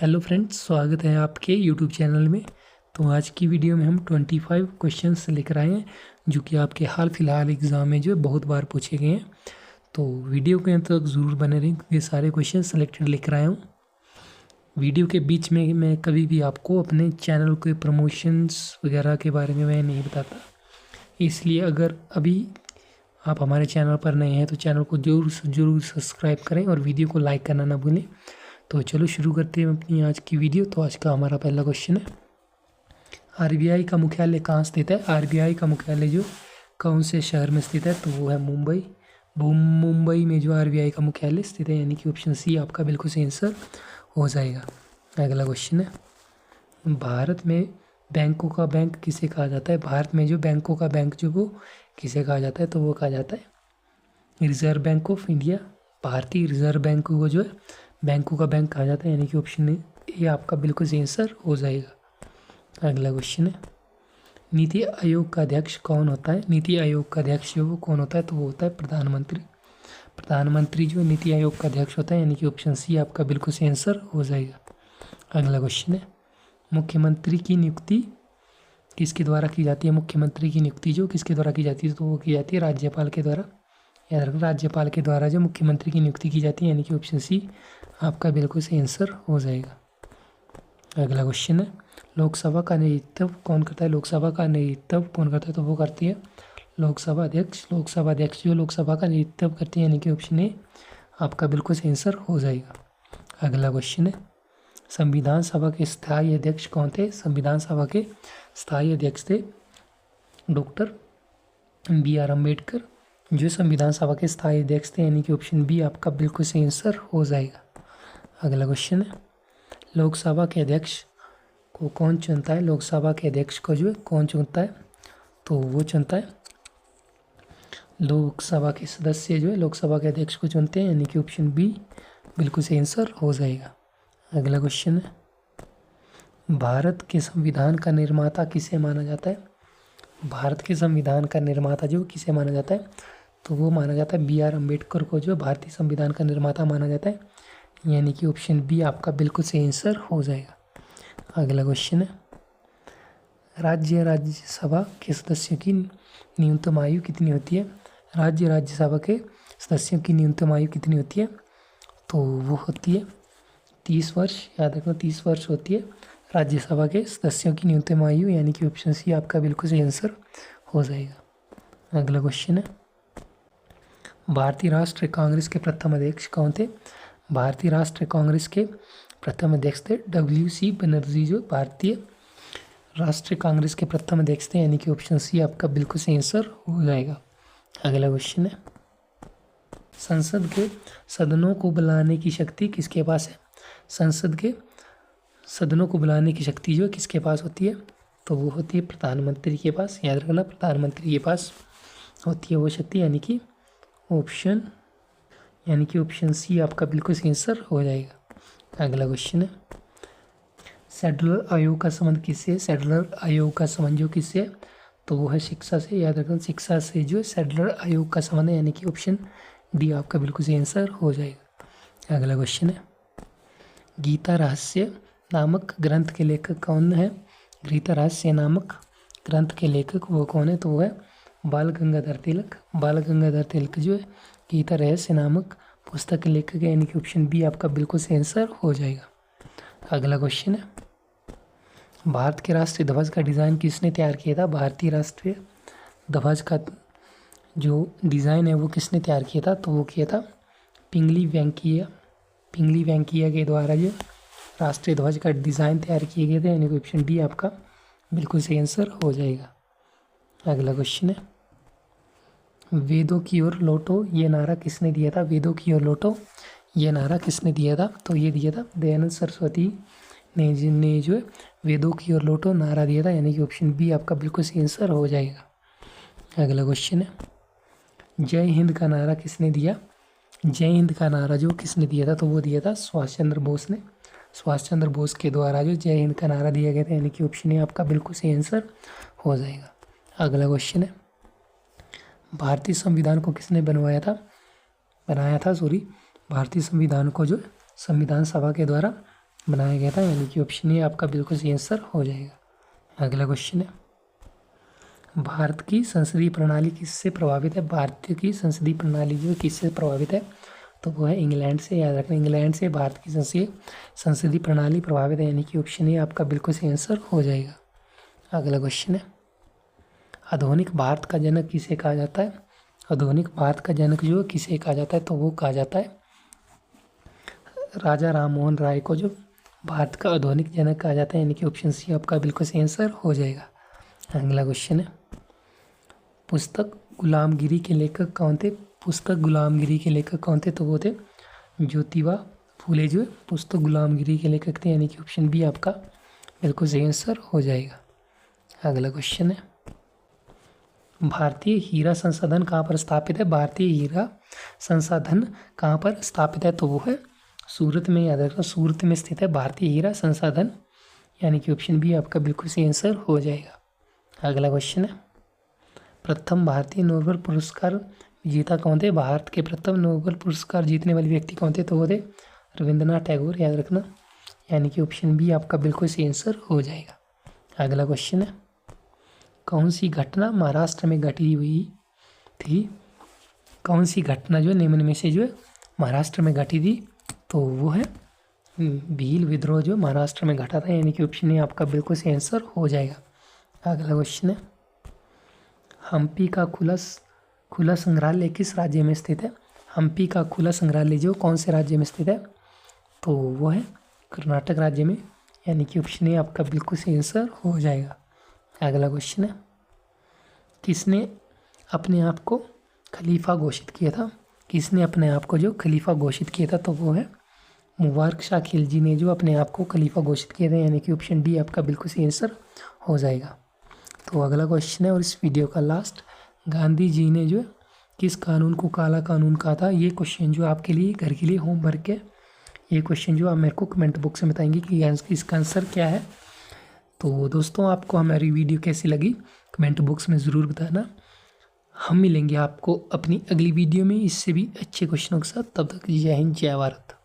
Hello friends, स्वागत है आपके यूट्यूब चैनल में। तो आज की वीडियो में हम 25 क्वेश्चंस लेकर आए हैं जो कि आपके हाल फिलहाल एग्ज़ाम में जो है बहुत बार पूछे गए हैं। तो वीडियो के अंत तक ज़रूर बने रहें, ये सारे क्वेश्चन सेलेक्टेड लेकर आया हूँ। वीडियो के बीच में मैं कभी भी आपको अपने चैनल के प्रमोशंस वगैरह के बारे में मैं नहीं बताता, इसलिए अगर अभी आप हमारे चैनल पर नए हैं तो चैनल को ज़रूर सब्सक्राइब करें और वीडियो को लाइक करना ना भूलें। तो चलो शुरू करते हैं अपनी आज की वीडियो। तो आज का हमारा पहला क्वेश्चन है, आरबीआई का मुख्यालय कहाँ स्थित है? आरबीआई का मुख्यालय जो कौन से शहर में स्थित है? तो वो है मुंबई। मुंबई में जो आरबीआई का मुख्यालय स्थित है, यानी कि ऑप्शन सी आपका बिल्कुल सही आंसर हो जाएगा। अगला क्वेश्चन है, भारत में बैंकों का बैंक किसे कहा जाता है? भारत में जो बैंकों का बैंक जो वो किसे कहा जाता है? तो वो कहा जाता है रिजर्व बैंक ऑफ इंडिया। भारतीय रिजर्व बैंक को जो है बैंकों का बैंक कहा जाता है, यानी कि ऑप्शन ए आपका बिल्कुल सही आंसर हो जाएगा। अगला क्वेश्चन है, नीति आयोग का अध्यक्ष कौन होता है? नीति आयोग का अध्यक्ष जो वो कौन होता है? तो वो होता है प्रधानमंत्री। प्रधानमंत्री जो नीति आयोग का अध्यक्ष होता है, यानी कि ऑप्शन सी आपका बिल्कुल सही आंसर हो जाएगा। अगला क्वेश्चन है, मुख्यमंत्री की नियुक्ति किसके द्वारा की जाती है? मुख्यमंत्री की नियुक्ति जो किसके द्वारा की जाती है? तो वो की जाती है राज्यपाल के द्वारा। याद रखना, राज्यपाल के द्वारा जो मुख्यमंत्री की नियुक्ति की जाती है, यानी कि ऑप्शन सी आपका बिल्कुल सही आंसर हो जाएगा। अगला क्वेश्चन है, लोकसभा का नेतृत्व कौन करता है? लोकसभा का नेतृत्व कौन करता है? तो वो करती है लोकसभा अध्यक्ष। लोकसभा अध्यक्ष जो लोकसभा का नेतृत्व करती है, यानी कि ऑप्शन ए आपका बिल्कुल सही आंसर हो जाएगा। अगला क्वेश्चन है, संविधान सभा के स्थायी अध्यक्ष कौन थे? संविधान सभा के स्थायी अध्यक्ष थे डॉक्टर बी.आर. अम्बेडकर, जो संविधान सभा के स्थायी अध्यक्ष थे, यानी कि ऑप्शन बी आपका बिल्कुल सही आंसर हो जाएगा। अगला क्वेश्चन है, लोकसभा के अध्यक्ष को कौन चुनता है? लोकसभा के अध्यक्ष को जो है कौन चुनता है? तो वो चुनता है लोकसभा के सदस्य जो है लोकसभा के अध्यक्ष को चुनते हैं, यानी कि ऑप्शन बी बिल्कुल सही आंसर हो जाएगा। अगला क्वेश्चन है, भारत के संविधान का निर्माता किसे माना जाता है? भारत के संविधान का निर्माता जो किसे माना जाता है? तो वो माना जाता है बी.आर. अम्बेडकर को जो भारतीय संविधान का निर्माता माना जाता है, यानी कि ऑप्शन बी आपका बिल्कुल सही आंसर हो जाएगा। अगला क्वेश्चन है, राज्यसभा के सदस्यों की न्यूनतम आयु कितनी होती है? राज्यसभा के सदस्यों की न्यूनतम आयु कितनी होती है? तो वो होती है 30 वर्ष। याद रखना, 30 वर्ष होती है राज्यसभा के सदस्यों की न्यूनतम आयु, यानी कि ऑप्शन सी आपका बिल्कुल सही आंसर हो जाएगा। अगला क्वेश्चन है, भारतीय राष्ट्रीय कांग्रेस के प्रथम अध्यक्ष कौन थे? भारतीय राष्ट्रीय कांग्रेस के प्रथम अध्यक्ष थे W.C. बनर्जी, जो भारतीय राष्ट्रीय कांग्रेस के प्रथम अध्यक्ष थे, यानी कि ऑप्शन सी आपका बिल्कुल सही आंसर हो जाएगा। अगला क्वेश्चन है, संसद के सदनों को बुलाने की शक्ति किसके पास है? संसद के सदनों को बुलाने की शक्ति जो किसके पास होती है? तो वो होती है प्रधानमंत्री के पास। याद रखना, प्रधानमंत्री के पास होती है वो शक्ति, यानी कि ऑप्शन सी आपका बिल्कुल सही आंसर हो जाएगा। अगला क्वेश्चन है, सेडलर आयोग का संबंध किससे? सेडलर आयोग का संबंध जो किससे है? तो वो है शिक्षा से। याद रखना, शिक्षा से जो सेडलर आयोग का संबंध है, यानी कि ऑप्शन डी आपका बिल्कुल सही आंसर हो जाएगा। अगला क्वेश्चन है, गीता रहस्य नामक ग्रंथ के लेखक कौन है? गीता रहस्य नामक ग्रंथ के लेखक वो कौन है? तो वो है बाल गंगाधर तिलक। बाल गंगाधर तिलक जो है गीता रहस्य नामक पुस्तक के लेखक है, यानी कि ऑप्शन बी आपका बिल्कुल सही आंसर हो जाएगा। अगला क्वेश्चन है, भारत के राष्ट्रीय ध्वज का डिज़ाइन किसने तैयार किया था? भारतीय राष्ट्रीय ध्वज का जो डिज़ाइन है वो किसने तैयार किया था? तो वो किया था पिंगली वेंकैया के द्वारा जो राष्ट्रीय ध्वज का डिज़ाइन तैयार किए गए थे, यानी कि ऑप्शन डी आपका बिल्कुल सही आंसर हो जाएगा। अगला क्वेश्चन है, वेदों की ओर लौटो ये नारा किसने दिया था? वेदों की ओर लौटो ये नारा किसने दिया था? तो ये दिया था दयानंद सरस्वती ने जो है वेदों की ओर लौटो नारा दिया था, यानी कि ऑप्शन बी आपका बिल्कुल सही आंसर हो जाएगा। अगला क्वेश्चन है, जय हिंद का नारा किसने दिया? जय हिंद का नारा जो किसने दिया था? तो वो दिया था सुभाष चंद्र बोस ने। सुभाष चंद्र बोस के द्वारा जो जय हिंद का नारा दिया गया था, यानी कि ऑप्शन ए आपका बिल्कुल सही आंसर हो जाएगा। अगला क्वेश्चन है, भारतीय संविधान को किसने बनाया था? भारतीय संविधान को जो संविधान सभा के द्वारा बनाया गया था, यानी कि ऑप्शन ए आपका बिल्कुल सही आंसर हो जाएगा। अगला क्वेश्चन है, भारत की संसदीय प्रणाली किससे प्रभावित है? भारत की संसदीय प्रणाली जो किससे प्रभावित है? तो वो है इंग्लैंड से। याद रखना, इंग्लैंड से भारत की संसदीय प्रणाली प्रभावित है, यानी कि ऑप्शन ए आपका बिल्कुल सही आंसर हो जाएगा। अगला क्वेश्चन है, आधुनिक भारत का जनक किसे कहा जाता है? आधुनिक भारत का जनक जो किसे कहा जाता है? तो वो कहा जाता है राजा राम मोहन राय को जो भारत का आधुनिक जनक कहा जाता है, यानी कि ऑप्शन सी आपका बिल्कुल सही आंसर हो जाएगा। अगला क्वेश्चन है, पुस्तक गुलामगिरी के लेखक कौन थे? पुस्तक गुलामगिरी के लेखक कौन थे? तो वो थे ज्योतिबा फूले जो पुस्तक गुलामगिरी के लेखक थे, यानी कि ऑप्शन बी आपका बिल्कुल सही आंसर हो जाएगा। अगला क्वेश्चन है, भारतीय हीरा संसाधन कहाँ पर स्थापित है? भारतीय हीरा संसाधन कहाँ पर स्थापित है? तो वो है सूरत में। याद रखना, सूरत में स्थित है भारतीय हीरा संसाधन, यानी कि ऑप्शन बी आपका बिल्कुल सही आंसर हो जाएगा। अगला क्वेश्चन है, प्रथम भारतीय नोबेल पुरस्कार विजेता कौन थे? भारत के प्रथम नोबेल पुरस्कार जीतने वाले व्यक्ति कौन थे? तो वो थे रविंद्रनाथ टैगोर। याद रखना, यानी कि ऑप्शन बी आपका बिल्कुल सही आंसर हो जाएगा। अगला क्वेश्चन है, कौन सी घटना महाराष्ट्र में घटी हुई थी? कौन सी घटना जो निम्न में से जो महाराष्ट्र में घटी थी? तो वो है भील विद्रोह जो महाराष्ट्र में घटा था, यानी कि ऑप्शन ए आपका बिल्कुल सही आंसर हो जाएगा। अगला क्वेश्चन है, हम्पी का खुला संग्रहालय किस राज्य में स्थित है? हम्पी का खुला संग्रहालय जो कौन से राज्य में स्थित है? तो वो है कर्नाटक राज्य में, यानी कि ऑप्शन ए आपका बिल्कुल सही आंसर हो जाएगा। अगला क्वेश्चन है, किसने अपने आप को खलीफा घोषित किया था? किसने अपने आप को जो खलीफा घोषित किया था? तो वो है मुबारक शाह खिलजी ने जो अपने आप को खलीफा घोषित किया था, यानी कि ऑप्शन डी आपका बिल्कुल सही आंसर हो जाएगा। तो अगला क्वेश्चन है और इस वीडियो का लास्ट, गांधी जी ने जो किस कानून को काला कानून कहा था? ये क्वेश्चन जो आपके लिए घर के लिए होमवर्क है। ये क्वेश्चन जो आप मेरे को कमेंट बॉक्स में बताएंगे कि इसका आंसर क्या है। तो दोस्तों, आपको हमारी वीडियो कैसी लगी कमेंट बॉक्स में ज़रूर बताना। हम मिलेंगे आपको अपनी अगली वीडियो में इससे भी अच्छे क्वेश्चनों के साथ। तब तक जय हिंद, जय भारत।